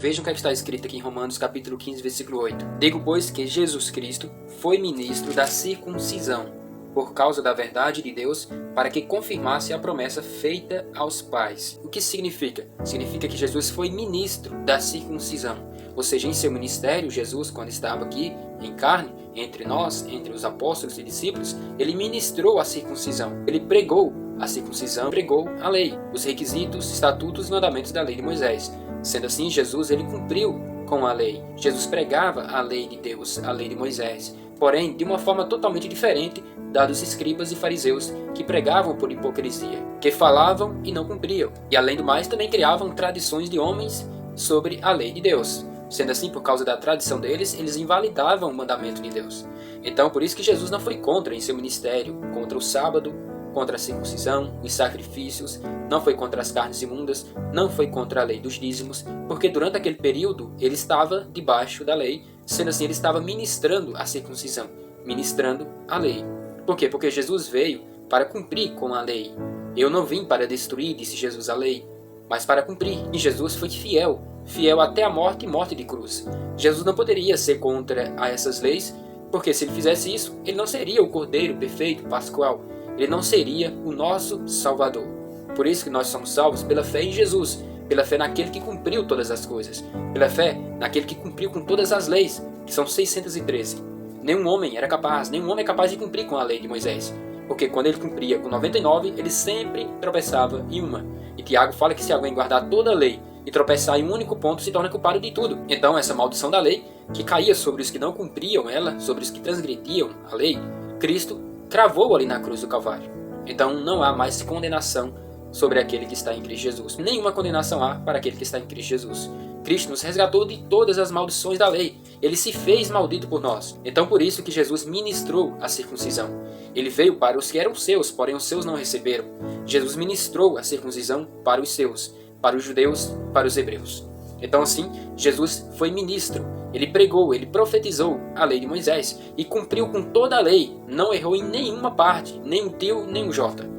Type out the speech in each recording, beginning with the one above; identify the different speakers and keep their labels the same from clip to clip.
Speaker 1: Vejam o que é que está escrito aqui em Romanos capítulo 15, versículo 8. Digo, pois, que Jesus Cristo foi ministro da circuncisão, por causa da verdade de Deus, para que confirmasse a promessa feita aos pais. O que isso significa? Significa que Jesus foi ministro da circuncisão. Ou seja, em seu ministério, Jesus, quando estava aqui em carne, entre nós, entre os apóstolos e discípulos, ele ministrou a circuncisão. Ele pregou a circuncisão, pregou a lei, os requisitos, estatutos e mandamentos da lei de Moisés. Sendo assim, Jesus ele cumpriu com a lei. Jesus pregava a lei de Deus, a lei de Moisés. Porém, de uma forma totalmente diferente da dos escribas e fariseus, que pregavam por hipocrisia, que falavam e não cumpriam. E além do mais, também criavam tradições de homens sobre a lei de Deus. Sendo assim, por causa da tradição deles, eles invalidavam o mandamento de Deus. Então, por isso que Jesus não foi contra em seu ministério, contra o sábado, contra a circuncisão, os sacrifícios, não foi contra as carnes imundas, não foi contra a lei dos dízimos, porque durante aquele período ele estava debaixo da lei, sendo assim ele estava ministrando a circuncisão, ministrando a lei. Por quê? Porque Jesus veio para cumprir com a lei. Eu não vim para destruir, disse Jesus, a lei, mas para cumprir. E Jesus foi fiel, fiel até a morte e morte de cruz. Jesus não poderia ser contra essas leis, porque se ele fizesse isso, ele não seria o Cordeiro perfeito, pascual. Ele não seria o nosso Salvador. Por isso que nós somos salvos pela fé em Jesus, pela fé naquele que cumpriu todas as coisas, pela fé naquele que cumpriu com todas as leis, que são 613. Nenhum homem era capaz, nenhum homem é capaz de cumprir com a lei de Moisés, porque quando ele cumpria com 99, ele sempre tropeçava em uma. E Tiago fala que se alguém guardar toda a lei e tropeçar em um único ponto, se torna culpado de tudo. Então essa maldição da lei, que caía sobre os que não cumpriam ela, sobre os que transgrediam a lei, Cristo cravou ali na cruz do Calvário. Então não há mais condenação sobre aquele que está em Cristo Jesus. Nenhuma condenação há para aquele que está em Cristo Jesus. Cristo nos resgatou de todas as maldições da lei. Ele se fez maldito por nós. Então por isso que Jesus ministrou a circuncisão. Ele veio para os que eram seus, porém os seus não receberam. Jesus ministrou a circuncisão para os seus, para os judeus, para os hebreus. Então assim, Jesus foi ministro. Ele pregou, ele profetizou a lei de Moisés e cumpriu com toda a lei, não errou em nenhuma parte, nem um tio, nem um jota.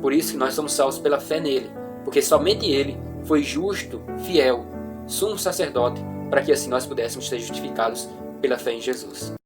Speaker 1: Por isso que nós somos salvos pela fé nele, porque somente ele foi justo, fiel, sumo sacerdote, para que assim nós pudéssemos ser justificados pela fé em Jesus.